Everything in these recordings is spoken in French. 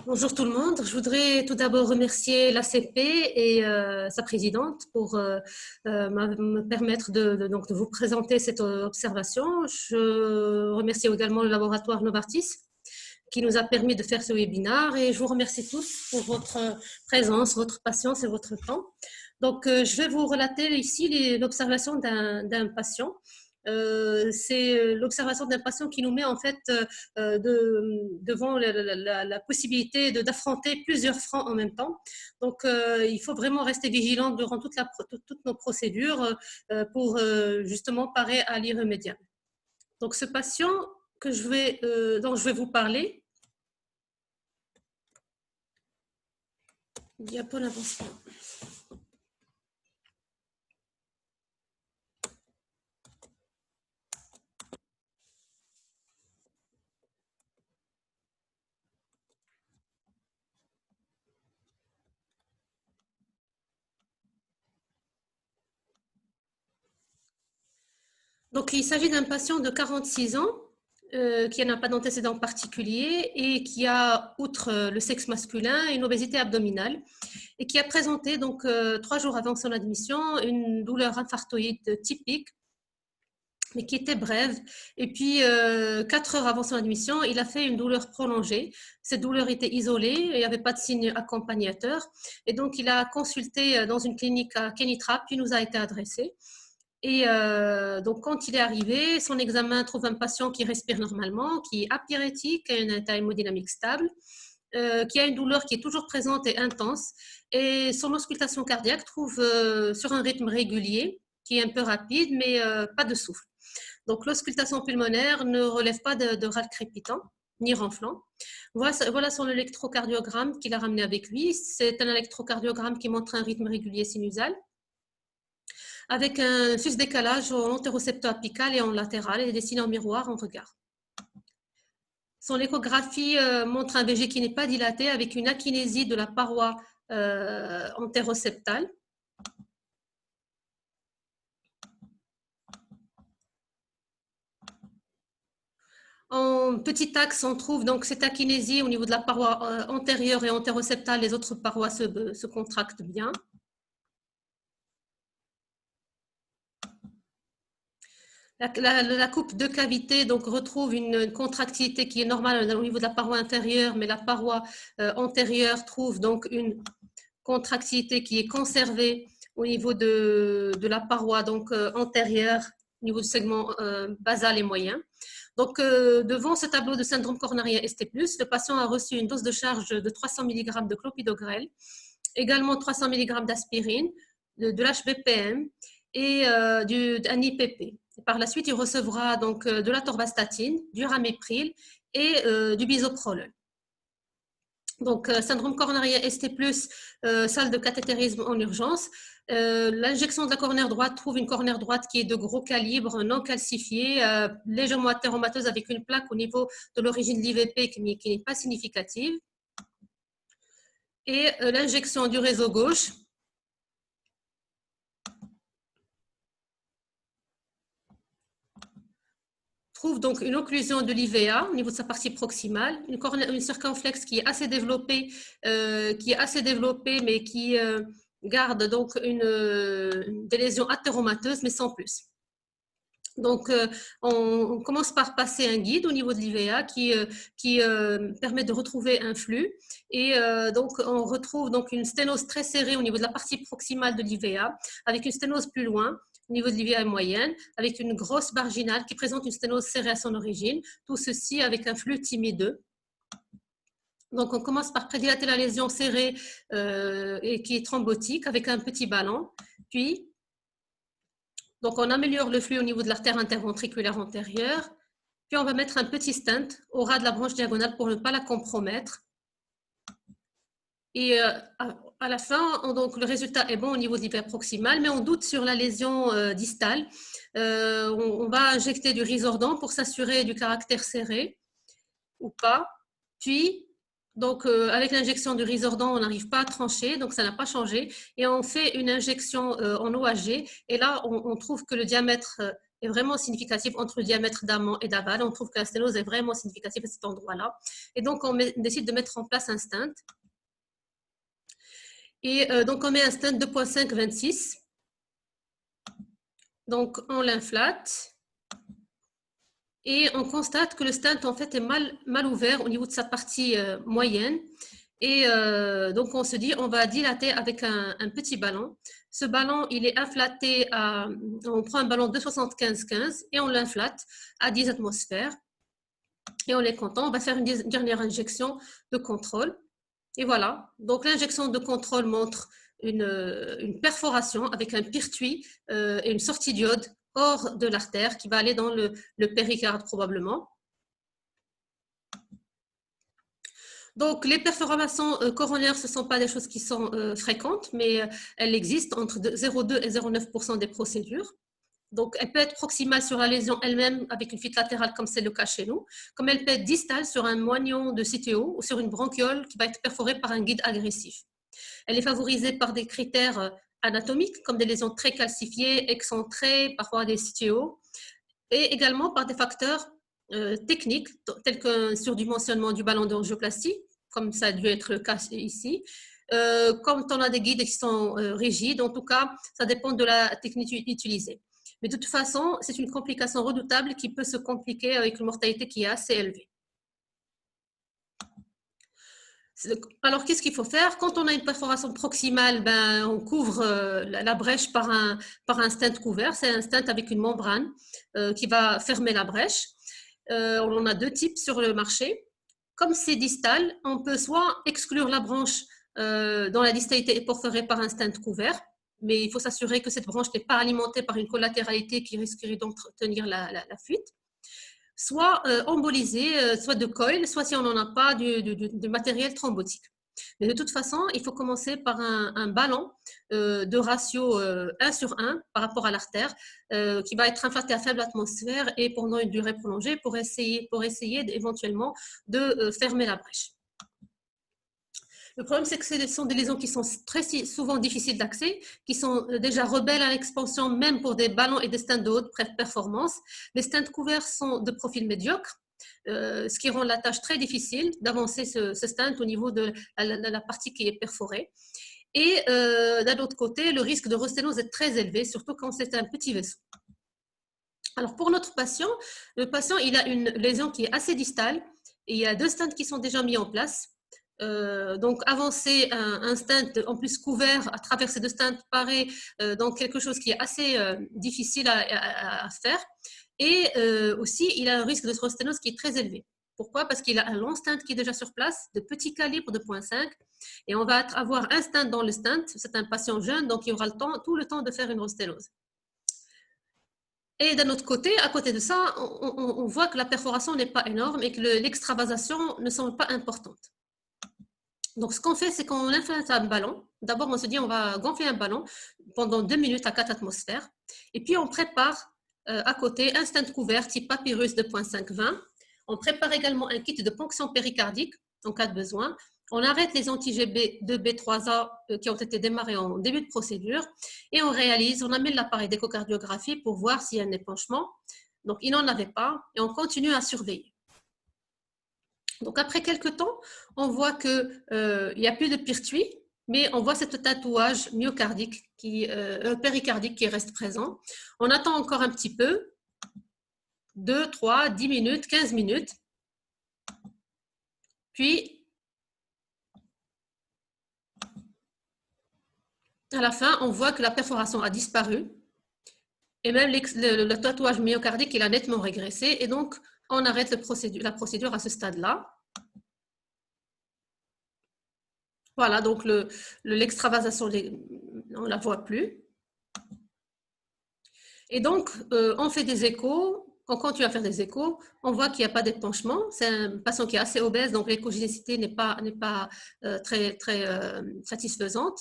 Bonjour tout le monde. Je voudrais tout d'abord remercier l'ACP et sa présidente pour me permettre donc, de vous présenter cette observation. Je remercie également le laboratoire Novartis qui nous a permis de faire ce webinaire et je vous remercie tous pour votre présence, votre patience et votre temps. Donc, je vais vous relater ici l'observation d'un patient. C'est l'observation d'un patient qui nous met en fait devant la possibilité d'affronter plusieurs fronts en même temps. Donc, il faut vraiment rester vigilant durant toutes nos procédures pour justement parer à l'irrémédiable. Donc, ce patient dont je vais vous parler, diapo n'avance pas. Donc, il s'agit d'un patient de 46 ans qui n'a pas d'antécédent particulier et qui a, outre le sexe masculin, une obésité abdominale et qui a présenté, donc 3 jours avant son admission, une douleur infarctoïde typique, mais qui était brève. Et puis, 4 heures avant son admission, il a fait une douleur prolongée. Cette douleur était isolée, il n'y avait pas de signe accompagnateur. Et donc, il a consulté dans une clinique à Kénitrap, qui nous a été adressée. Et donc, quand il est arrivé, son examen trouve un patient qui respire normalement, qui est apyrétique, qui a un état hémodynamique stable, qui a une douleur qui est toujours présente et intense. Et son auscultation cardiaque trouve sur un rythme régulier, qui est un peu rapide, mais pas de souffle. Donc, l'auscultation pulmonaire ne relève pas de râle crépitant ni ronflant. Voilà son électrocardiogramme qu'il a ramené avec lui. C'est un électrocardiogramme qui montre un rythme régulier sinusal, avec un sus-décalage en antérocepto-apical et en latéral et des signes en miroir en regard. Son échographie montre un VG qui n'est pas dilaté avec une akinésie de la paroi antéroceptale. En petit axe, on trouve donc cette akinésie au niveau de la paroi antérieure et antéroceptale. Les autres parois se contractent bien. La coupe de cavité donc, retrouve une contractilité qui est normale au niveau de la paroi inférieure, mais la paroi antérieure trouve donc une contractilité qui est conservée au niveau de la paroi donc, antérieure, au niveau du segment basal et moyen. Donc, devant ce tableau de syndrome coronarien ST+, le patient a reçu une dose de charge de 300 mg de clopidogrel, également 300 mg d'aspirine, de l'HBPM et d'un IPP. Par la suite, il recevra donc de la torvastatine, du ramipril et du bisoprolol. Donc, syndrome coronarien ST+, salle de cathétérisme en urgence. L'injection de la coronaire droite trouve une coronaire droite qui est de gros calibre, non calcifiée, légèrement athéromateuse avec une plaque au niveau de l'origine de l'IVP qui n'est pas significative. Et l'injection du réseau gauche trouve donc une occlusion de l'IVA au niveau de sa partie proximale, une circonflexe qui est assez développée, mais qui garde donc des lésions athéromateuses, mais sans plus. Donc, on commence par passer un guide au niveau de l'IVA qui permet de retrouver un flux. Et donc, on retrouve donc une sténose très serrée au niveau de la partie proximale de l'IVA, avec une sténose plus loin, au niveau de l'IVA moyenne, avec une grosse marginale qui présente une sténose serrée à son origine. Tout ceci avec un flux timideux. Donc, on commence par prédilater la lésion serrée et qui est thrombotique avec un petit ballon. Puis, donc, on améliore le flux au niveau de l'artère interventriculaire antérieure. Puis, on va mettre un petit stent au ras de la branche diagonale pour ne pas la compromettre. Et à la fin, donc, le résultat est bon au niveau de l'hyperproximal, mais on doute sur la lésion distale. On va injecter du Risordan pour s'assurer du caractère serré ou pas. Puis, donc, avec l'injection du Risordan, on n'arrive pas à trancher, donc ça n'a pas changé. Et on fait une injection en OAG, et là, on trouve que le diamètre est vraiment significative entre le diamètre d'amont et d'aval. On trouve que la sténose est vraiment significative à cet endroit-là. Et donc, on décide de mettre en place un stent. Et donc, on met un stent 2,5-26. Donc, on l'inflate. Et on constate que le stent, en fait, est mal ouvert au niveau de sa partie moyenne. Et donc, on se dit, on va dilater avec un petit ballon. Ce ballon, il est inflaté on prend un ballon de 75-15 et on l'inflate à 10 atmosphères. Et on est content. On va faire une dernière injection de contrôle. Et voilà. Donc, l'injection de contrôle montre une perforation avec un pyrthuis et une sortie d'iode hors de l'artère qui va aller dans le péricarde probablement. Donc, les perforations coronaires, ce ne sont pas des choses qui sont fréquentes, mais elles existent entre 0,2 et 0,9% des procédures. Donc, elle peut être proximale sur la lésion elle-même avec une fuite latérale, comme c'est le cas chez nous, comme elle peut être distale sur un moignon de CTO ou sur une bronchiole qui va être perforée par un guide agressif. Elle est favorisée par des critères anatomiques, comme des lésions très calcifiées, excentrées, parfois des CTO, et également par des facteurs techniques, tels qu'un surdimensionnement du ballon d'angioplastie, comme ça a dû être le cas ici. Quand on a des guides qui sont rigides, en tout cas, ça dépend de la technique utilisée. Mais de toute façon, c'est une complication redoutable qui peut se compliquer avec une mortalité qui est assez élevée. Alors, qu'est-ce qu'il faut faire? Quand on a une perforation proximale, ben, on couvre la brèche par un stent couvert. C'est un stent avec une membrane qui va fermer la brèche. On en a deux types sur le marché. Comme c'est distal, on peut soit exclure la branche dont la distalité est perforée par un stent couvert, mais il faut s'assurer que cette branche n'est pas alimentée par une collatéralité qui risquerait d'entretenir la fuite. Soit embolisé, soit de coil, soit si on n'en a pas, du matériel thrombotique. Mais de toute façon, il faut commencer par un ballon de ratio 1 sur 1 par rapport à l'artère qui va être inflaté à faible atmosphère et pendant une durée prolongée pour essayer éventuellement de fermer la brèche. Le problème, c'est que ce sont des lésions qui sont très souvent difficiles d'accès, qui sont déjà rebelles à l'expansion, même pour des ballons et des stents de haute performance. Les stents couverts sont de profil médiocre, ce qui rend la tâche très difficile d'avancer ce stent au niveau de la partie qui est perforée. Et d'un autre côté, le risque de resténose est très élevé, surtout quand c'est un petit vaisseau. Alors, pour notre patient, le patient il a une lésion qui est assez distale et il y a deux stents qui sont déjà mis en place. Donc, avancer un stent en plus couvert à travers ces deux stents paraît donc quelque chose qui est assez difficile à faire. Et aussi, il a un risque de resténose qui est très élevé. Pourquoi? Parce qu'il a un long stent qui est déjà sur place, de petit calibre de 0,5. Et on va avoir un stent dans le stent. C'est un patient jeune, donc il aura tout le temps de faire une resténose. Et d'un autre côté, à côté de ça, on voit que la perforation n'est pas énorme et que l'extravasation ne semble pas importante. Donc, ce qu'on fait, c'est qu'on inflate un ballon. D'abord, on se dit, on va gonfler un ballon pendant 2 minutes à 4 atmosphères. Et puis, on prépare à côté un stent couvert type papyrus de 0,5-20. On prépare également un kit de ponction péricardique en cas de besoin. On arrête les anti-GB de B3A qui ont été démarrés en début de procédure. Et on amène l'appareil d'échocardiographie pour voir s'il y a un épanchement. Donc, il n'en avait pas. Et on continue à surveiller. Donc, après quelques temps, on voit qu'il n'y a plus de pyrthuis, mais on voit ce tatouage myocardique, péricardique qui reste présent. On attend encore un petit peu, 2, 3, 10 minutes, 15 minutes. Puis, à la fin, on voit que la perforation a disparu. Et même le tatouage myocardique, il a nettement régressé. Et donc, on arrête la procédure à ce stade-là. Voilà, donc l'extravasation, on ne la voit plus. Et donc, on fait des échos. On continue à faire des échos. On voit qu'il n'y a pas d'épanchement. C'est un patient qui est assez obèse, donc l'échogénicité n'est pas très satisfaisante.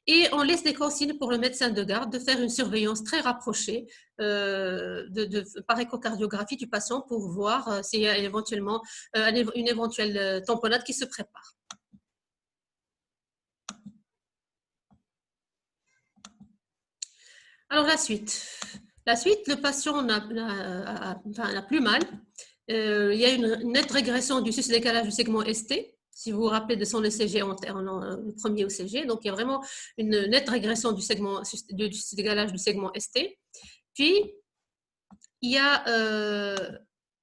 Et on laisse des consignes pour le médecin de garde de faire une surveillance très rapprochée par échocardiographie du patient pour voir s'il y a éventuellement une éventuelle tamponnade qui se prépare. Alors, la suite. La suite, le patient n'a plus mal. Il y a une nette régression du sus-décalage du segment ST, si vous vous rappelez de son ECG, le premier ECG. Donc, il y a vraiment une nette régression du sus-décalage du segment ST. Puis, il n'y a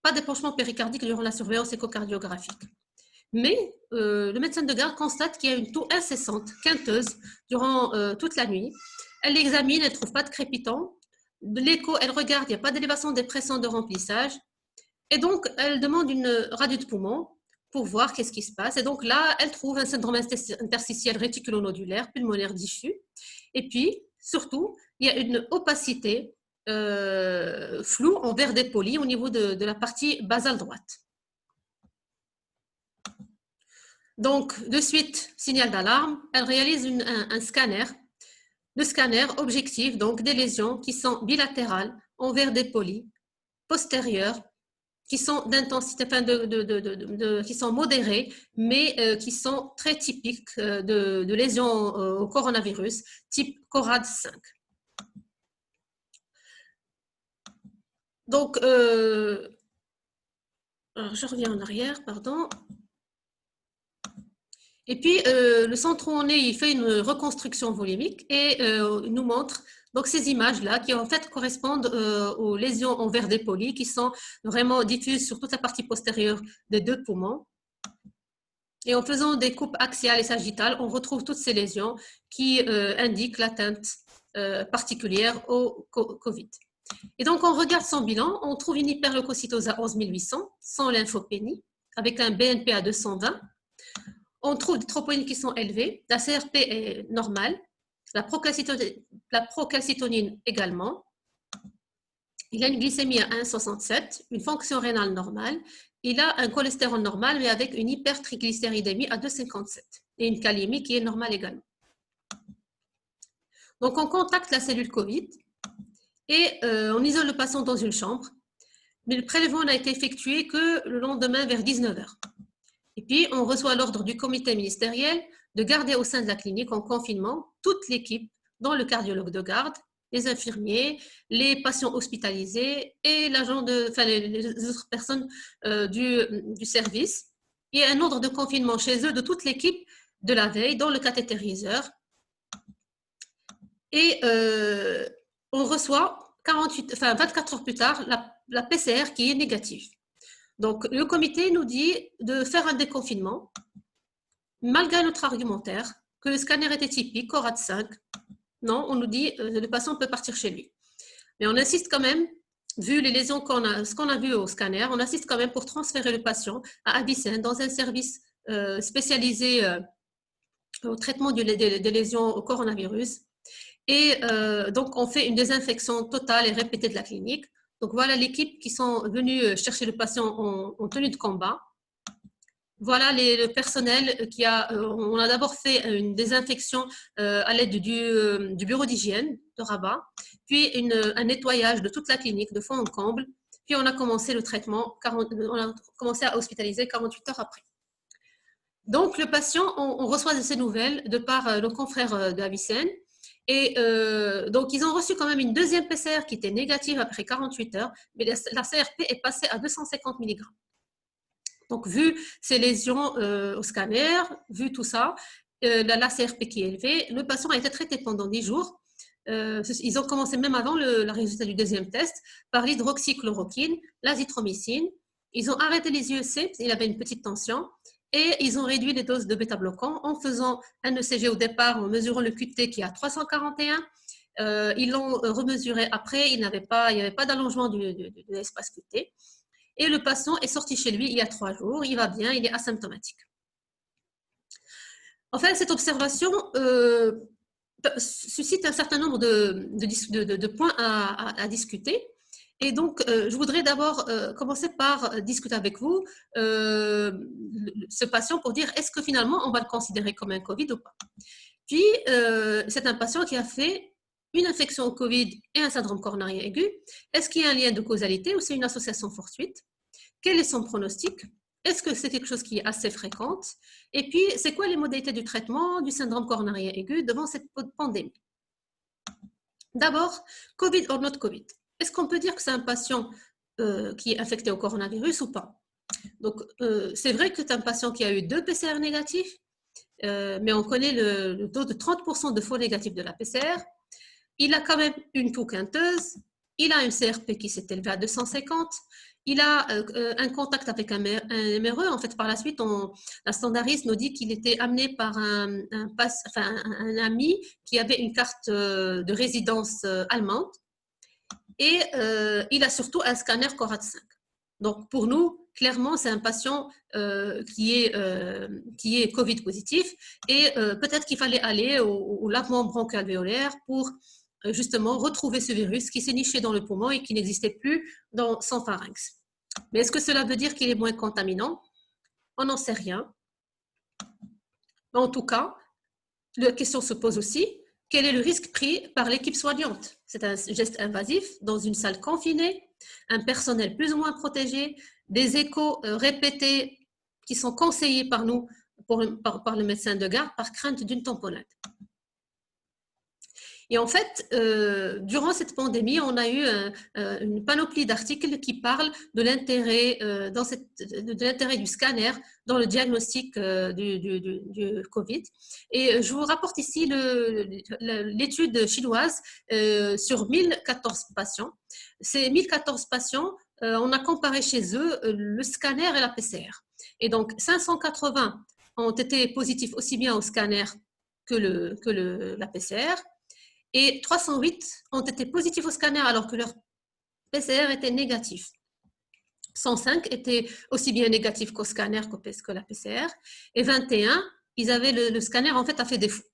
pas d'épanchement péricardique durant la surveillance échocardiographique. Mais le médecin de garde constate qu'il y a une toux incessante, quinteuse, durant toute la nuit. Elle l'examine, elle ne trouve pas de crépitant. De l'écho, elle regarde, il n'y a pas d'élévation des pressions de remplissage. Et donc, elle demande une radio de poumon pour voir qu'est-ce qui se passe. Et donc là, elle trouve un syndrome interstitiel réticulonodulaire pulmonaire diffus. Et puis, surtout, il y a une opacité floue en vert dépoli au niveau de la partie basale droite. Donc, de suite, signal d'alarme, elle réalise un scanner. Le scanner objectif donc des lésions qui sont bilatérales, en vert dépoli, postérieures, qui sont d'intensité, qui sont modérées, mais qui sont très typiques de lésions au coronavirus, type CORAD 5. Donc, alors je reviens en arrière, pardon. Et puis, le centre où on est, il fait une reconstruction volumique et nous montre donc ces images-là qui en fait correspondent aux lésions en verre dépoli qui sont vraiment diffuses sur toute la partie postérieure des deux poumons. Et en faisant des coupes axiales et sagittales, on retrouve toutes ces lésions qui indiquent l'atteinte particulière au Covid. Et donc, on regarde son bilan, on trouve une hyperleucocytose à 11 800, sans lymphopénie, avec un BNP à 220. On trouve des troponines qui sont élevées, la CRP est normale, la procalcitonine également. Il a une glycémie à 1,67, une fonction rénale normale. Il a un cholestérol normal, mais avec une hypertriglycéridémie à 2,57 et une kaliémie qui est normale également. Donc, on contacte la cellule Covid et on isole le patient dans une chambre. Mais le prélèvement n'a été effectué que le lendemain vers 19h. Et puis, on reçoit l'ordre du comité ministériel de garder au sein de la clinique en confinement toute l'équipe, dont le cardiologue de garde, les infirmiers, les patients hospitalisés et les autres personnes du service. Il y a un ordre de confinement chez eux de toute l'équipe de la veille, dont le cathétériseur. Et on reçoit 24 heures plus tard la PCR qui est négative. Donc, le comité nous dit de faire un déconfinement, malgré notre argumentaire, que le scanner était typique, CORAD 5. Non, on nous dit le patient peut partir chez lui. Mais on insiste quand même, vu les lésions ce qu'on a vu au scanner, on insiste quand même pour transférer le patient à Avicenne dans un service spécialisé au traitement des lésions au coronavirus. Et donc, on fait une désinfection totale et répétée de la clinique. Donc, voilà l'équipe qui sont venus chercher le patient en tenue de combat. Voilà le personnel on a d'abord fait une désinfection à l'aide du bureau d'hygiène de Rabat, puis un nettoyage de toute la clinique de fond en comble, puis on a commencé le traitement, on a commencé à hospitaliser 48 heures après. Donc, le patient, on reçoit de ces nouvelles de par nos confrères de Avicenne. Et donc, ils ont reçu quand même une deuxième PCR qui était négative après 48 heures, mais la CRP est passée à 250 mg. Donc, vu ces lésions au scanner, vu tout ça, la CRP qui est élevée, le patient a été traité pendant 10 jours. Ils ont commencé même avant le résultat du deuxième test par l'hydroxychloroquine, l'azithromycine. Ils ont arrêté les IEC, il avait une petite tension. Et ils ont réduit les doses de bêta-bloquants en faisant un ECG au départ, en mesurant le QT qui est à 341. Ils l'ont remesuré après, il n'y avait pas d'allongement de l'espace QT. Et le patient est sorti chez lui il y a 3 jours, il va bien, il est asymptomatique. Enfin, cette observation suscite un certain nombre de points à discuter. Et donc, je voudrais d'abord commencer par discuter avec vous ce patient pour dire est-ce que finalement on va le considérer comme un Covid ou pas. Puis, c'est un patient qui a fait une infection au Covid et un syndrome coronarien aigu. Est-ce qu'il y a un lien de causalité ou c'est une association fortuite? Quel est son pronostic? Est-ce que c'est quelque chose qui est assez fréquente? Et puis, c'est quoi les modalités du traitement du syndrome coronarien aigu devant cette pandémie? D'abord, Covid or not Covid. est-ce qu'on peut dire que c'est un patient qui est infecté au coronavirus ou pas? Donc, c'est vrai que c'est un patient qui a eu 2 PCR négatifs, mais on connaît le taux de 30% de faux négatifs de la PCR. Il a quand même une toux quinteuse, il a une CRP qui s'est élevée à 250, il a un contact avec un MRE. En fait, par la suite, la standardiste nous dit qu'il était amené par un ami qui avait une carte de résidence allemande. Et il a surtout un scanner Corat-5. Donc, pour nous, clairement, c'est un patient qui est Covid positif. Et peut-être qu'il fallait aller au lavement broncho-alvéolaire pour justement retrouver ce virus qui s'est niché dans le poumon et qui n'existait plus dans son pharynx. Mais est-ce que cela veut dire qu'il est moins contaminant? On n'en sait rien. Mais en tout cas, la question se pose aussi, quel est le risque pris par l'équipe soignante? C'est un geste invasif dans une salle confinée, un personnel plus ou moins protégé, des échos répétés qui sont conseillés par nous, par le médecin de garde, par crainte d'une tamponnade. Et en fait, durant cette pandémie, on a eu une panoplie d'articles qui parlent de l'intérêt du scanner dans le diagnostic du Covid. Et je vous rapporte ici l'étude chinoise sur 1014 patients. Ces 1014 patients, on a comparé chez eux le scanner et la PCR. Et donc, 580 ont été positifs aussi bien au scanner que la PCR. Et 308 ont été positifs au scanner alors que leur PCR était négatif. 105 étaient aussi bien négatifs qu'au scanner que la PCR. Et 21, ils avaient le scanner en fait a fait défaut.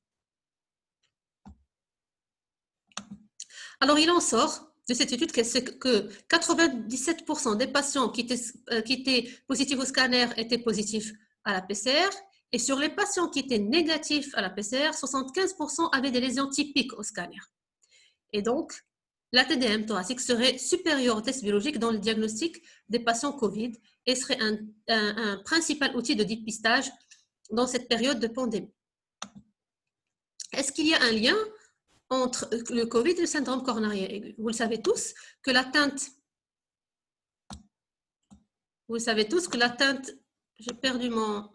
Alors il en sort de cette étude que 97% des patients qui étaient positifs au scanner étaient positifs à la PCR. Et sur les patients qui étaient négatifs à la PCR, 75% avaient des lésions typiques au scanner. Et donc, la TDM thoracique serait supérieure au test biologique dans le diagnostic des patients Covid et serait un principal outil de dépistage dans cette période de pandémie. Est-ce qu'il y a un lien entre le Covid et le syndrome coronarien aigu? Vous le savez tous que l'atteinte, j'ai perdu mon...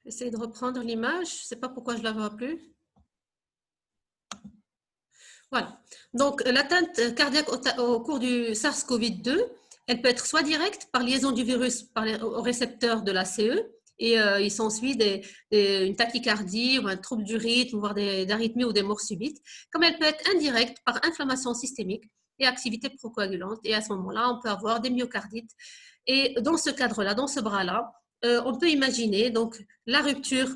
J'essaie de reprendre l'image, je ne sais pas pourquoi je ne la vois plus. Voilà. Donc, l'atteinte cardiaque au cours du SARS-CoV-2, elle peut être soit directe par liaison du virus au récepteur de la CE, et il s'ensuit une tachycardie ou un trouble du rythme, voire des arythmies ou des morts subites, comme elle peut être indirecte par inflammation systémique et activité procoagulante. Et à ce moment-là, on peut avoir des myocardites. Et dans ce cadre-là, dans ce bras-là, on peut imaginer donc la rupture,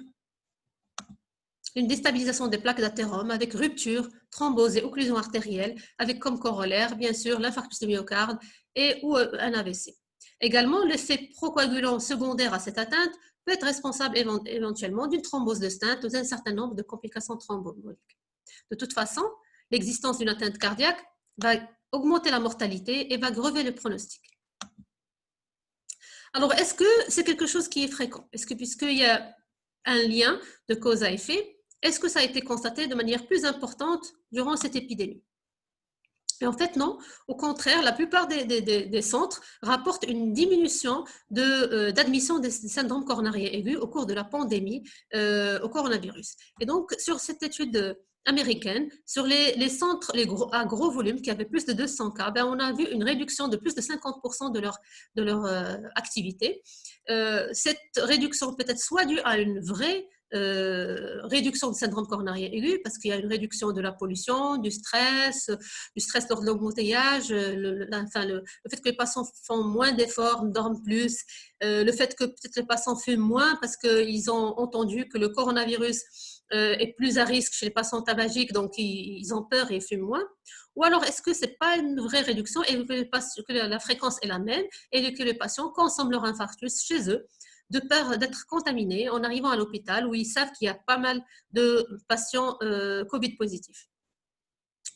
une déstabilisation des plaques d'athérome avec rupture, thrombose et occlusion artérielle, avec comme corollaire, bien sûr, l'infarctus du myocarde ou un AVC. Également, l'effet procoagulant secondaire à cette atteinte peut être responsable éventuellement d'une thrombose de Stent ou d'un certain nombre de complications thromboliques. De toute façon, l'existence d'une atteinte cardiaque va augmenter la mortalité et va grever le pronostic. Alors, est-ce que c'est quelque chose qui est fréquent? Est-ce que, puisqu'il y a un lien de cause à effet, est-ce que ça a été constaté de manière plus importante durant cette épidémie? Et en fait, non. Au contraire, la plupart des centres rapportent une diminution d'admission des syndromes coronariens aigus au cours de la pandémie au coronavirus. Et donc, sur cette étude américaine, sur les centres à gros volume qui avaient plus de 200 cas, on a vu une réduction de plus de 50% de leur activité. Cette réduction peut être soit due à une vraie réduction du syndrome coronarien aigu, parce qu'il y a une réduction de la pollution, du stress lors de l'embouteillage, le fait que les patients font moins d'efforts, dorment plus, le fait que peut-être les patients fument moins parce qu'ils ont entendu que le coronavirus est plus à risque chez les patients tabagiques, donc ils ont peur et fument moins. Ou alors, est-ce que ce n'est pas une vraie réduction et que la fréquence est la même et que les patients consomment leur infarctus chez eux de peur d'être contaminés en arrivant à l'hôpital où ils savent qu'il y a pas mal de patients Covid positifs.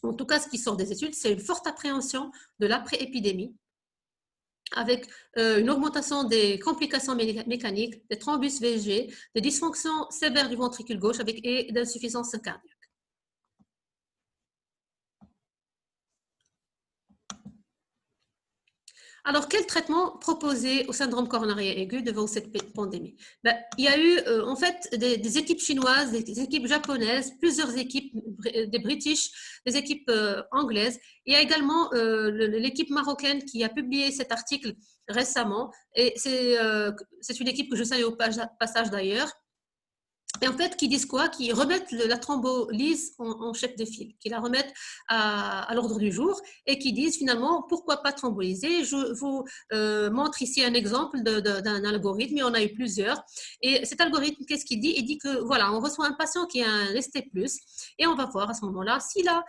En tout cas, ce qui sort des études, c'est une forte appréhension de l'après-épidémie avec une augmentation des complications mécaniques, des thrombus VG, des dysfonctions sévères du ventricule gauche et d'insuffisance cardiaque. Alors, quel traitement proposer au syndrome coronarien aigu devant cette pandémie? Il y a eu en fait des équipes chinoises, des équipes japonaises, plusieurs équipes, des British, des équipes anglaises. Il y a également l'équipe marocaine qui a publié cet article récemment. Et c'est une équipe que je salue au passage d'ailleurs. Et en fait, qui disent quoi? Qui remettent la thrombolyse en chef de file, qui la remettent à l'ordre du jour et qui disent finalement pourquoi pas thrombolyser. Je vous montre ici un exemple d'un algorithme, il y en a eu plusieurs. Et cet algorithme, qu'est-ce qu'il dit? Il dit que voilà, on reçoit un patient qui a un ST+, et on va voir à ce moment-là s'il a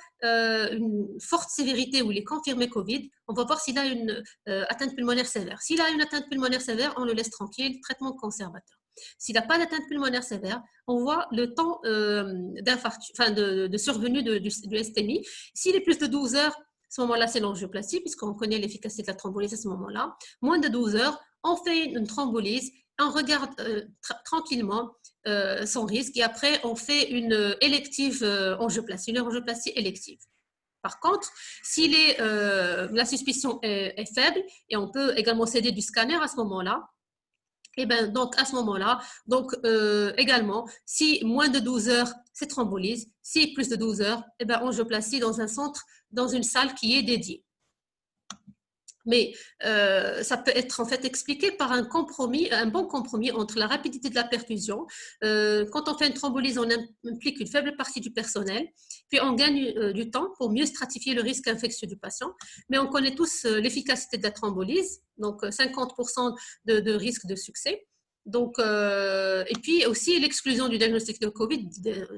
une forte sévérité ou il est confirmé Covid, on va voir s'il a une atteinte pulmonaire sévère. S'il a une atteinte pulmonaire sévère, on le laisse tranquille, traitement conservateur. S'il n'a pas d'atteinte pulmonaire sévère, on voit le temps de survenue du STMI. S'il est plus de 12 heures, à ce moment-là, c'est l'angioplastie, puisqu'on connaît l'efficacité de la thrombolyse à ce moment-là. Moins de 12 heures, on fait une thrombolyse, on regarde tranquillement son risque, et après, on fait une élective angioplastie, une angioplastie élective. Par contre, si la suspicion est faible, et on peut également céder du scanner à ce moment-là, et ben donc à ce moment-là, également, si moins de 12 heures, c'est thrombolyse. Si plus de 12 heures, et ben angioplastie dans un centre, dans une salle qui est dédiée. Mais ça peut être en fait expliqué par un bon compromis entre la rapidité de la perfusion. Quand on fait une thrombolyse, on implique une faible partie du personnel, puis on gagne du temps pour mieux stratifier le risque infectieux du patient. Mais on connaît tous l'efficacité de la thrombolyse, donc 50% de risque de succès. Donc, et puis aussi, l'exclusion du diagnostic de Covid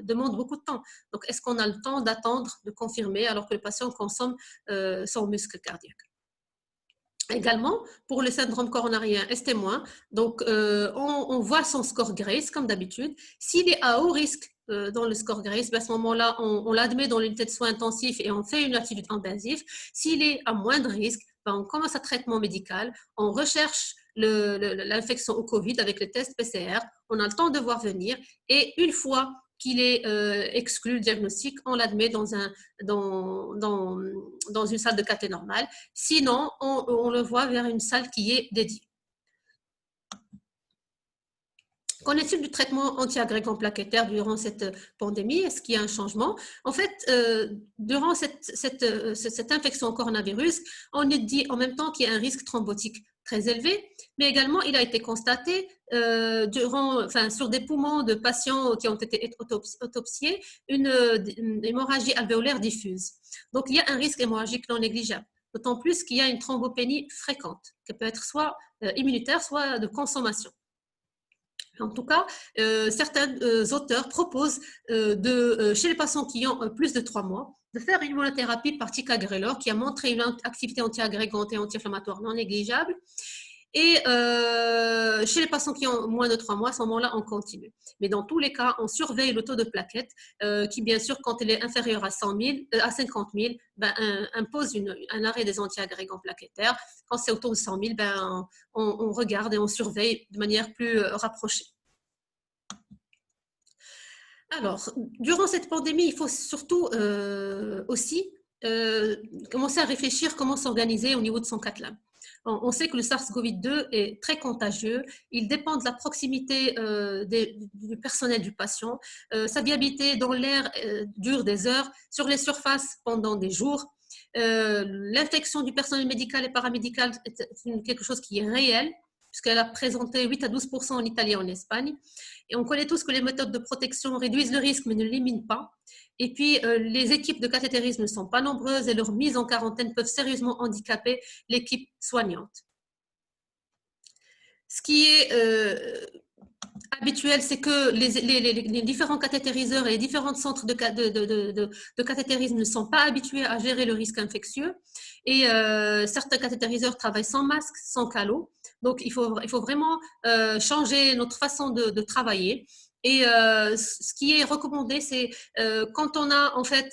demande beaucoup de temps. Donc, est-ce qu'on a le temps d'attendre, de confirmer, alors que le patient consomme son muscle cardiaque? Également, pour le syndrome coronarien ST-, donc on voit son score GRACE comme d'habitude. S'il est à haut risque dans le score GRACE, à ce moment-là, on l'admet dans l'unité de soins intensifs et on fait une attitude invasive. S'il est à moindre risque, on commence un traitement médical, on recherche l'infection au Covid avec le test PCR, on a le temps de voir venir et une fois qu'il est exclu le diagnostic, on l'admet dans une salle de caté normale. Sinon, on le voit vers une salle qui est dédiée. Qu'en est-il du traitement anti-agrégant plaquettaire durant cette pandémie? Est-ce qu'il y a un changement? En fait, durant cette infection au coronavirus, on est dit en même temps qu'il y a un risque thrombotique très élevé, mais également il a été constaté sur des poumons de patients qui ont été autopsiés une hémorragie alvéolaire diffuse. Donc il y a un risque hémorragique non négligeable, d'autant plus qu'il y a une thrombopénie fréquente, qui peut être soit immunitaire, soit de consommation. En tout cas, certains auteurs proposent chez les patients qui ont plus de 3 mois, de faire une immunothérapie par ticagrelor qui a montré une activité anti-agrégante et anti-inflammatoire non négligeable. Et chez les patients qui ont moins de 3 mois, à ce moment-là, on continue. Mais dans tous les cas, on surveille le taux de plaquettes qui, bien sûr, quand il est inférieur à 50 000, impose un arrêt des anti-agrégants plaquettaires. Quand c'est autour de 100 000, on regarde et on surveille de manière plus rapprochée. Alors, durant cette pandémie, il faut surtout aussi commencer à réfléchir comment s'organiser au niveau de son CAT-LAB. On sait que le SARS-CoV-2 est très contagieux. Il dépend de la proximité du personnel du patient. Sa viabilité dans l'air dure des heures, sur les surfaces pendant des jours. L'infection du personnel médical et paramédical est quelque chose qui est réel, puisqu'elle a présenté 8 à 12% en Italie et en Espagne. Et on connaît tous que les méthodes de protection réduisent le risque mais ne l'éliminent pas. Et puis, les équipes de cathétérisme ne sont pas nombreuses et leur mise en quarantaine peuvent sérieusement handicaper l'équipe soignante. Ce qui est habituel, c'est que les différents cathétériseurs et les différents centres de cathétérisme ne sont pas habitués à gérer le risque infectieux. Et certains cathétériseurs travaillent sans masque, sans calot. Donc, il faut vraiment changer notre façon de travailler. Et ce qui est recommandé, c'est quand on a en fait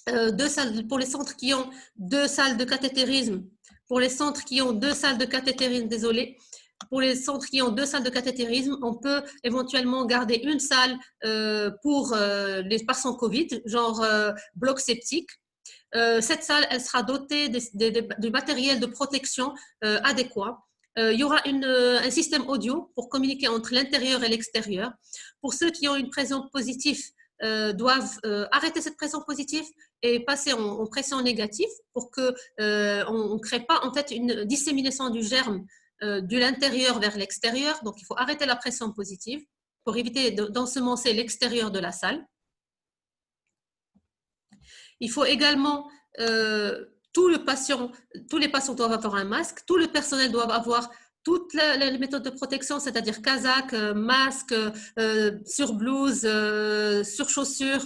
2 salles, pour les centres qui ont 2 salles de cathétérisme, Pour les centres qui ont 2 salles de cathétérisme, désolé, pour les centres qui ont 2 salles de cathétérisme, on peut éventuellement garder une salle pour les patients Covid, genre bloc septique. Cette salle, elle sera dotée du matériel de protection adéquat. Il y aura un système audio pour communiquer entre l'intérieur et l'extérieur. Pour ceux qui ont une pression positive, doivent arrêter cette pression positive et passer en pression négative pour qu'on ne crée pas en fait une dissémination du germe de l'intérieur vers l'extérieur. Donc, il faut arrêter la pression positive pour éviter d'ensemencer l'extérieur de la salle. Il faut également, tous les patients doivent avoir un masque, tout le personnel doit avoir toutes les méthodes de protection, c'est-à-dire casaque, masque, surblouse, surchaussures.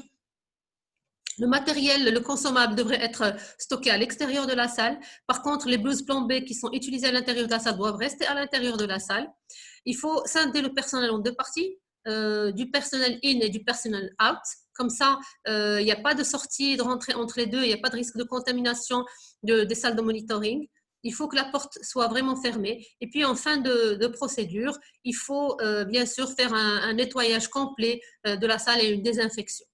Le matériel, le consommable devrait être stocké à l'extérieur de la salle. Par contre, les blouses plombées qui sont utilisées à l'intérieur de la salle doivent rester à l'intérieur de la salle. Il faut scinder le personnel en 2 parties, du personnel in et du personnel out. Comme ça, il n'y a pas de sortie et de rentrée entre les deux, il n'y a pas de risque de contamination des salles de monitoring. Il faut que la porte soit vraiment fermée. Et puis, en fin de procédure, il faut bien sûr faire un nettoyage complet de la salle et une désinfection.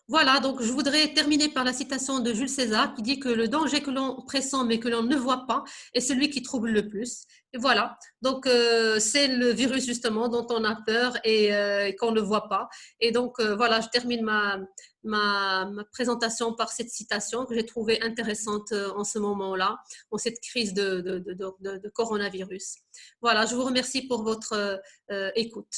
Voilà, donc je voudrais terminer par la citation de Jules César qui dit que le danger que l'on pressent mais que l'on ne voit pas est celui qui trouble le plus. Et voilà, donc c'est le virus justement dont on a peur et qu'on ne voit pas. Et donc voilà, je termine ma présentation par cette citation que j'ai trouvée intéressante en ce moment-là, en cette crise de coronavirus. Voilà, je vous remercie pour votre écoute.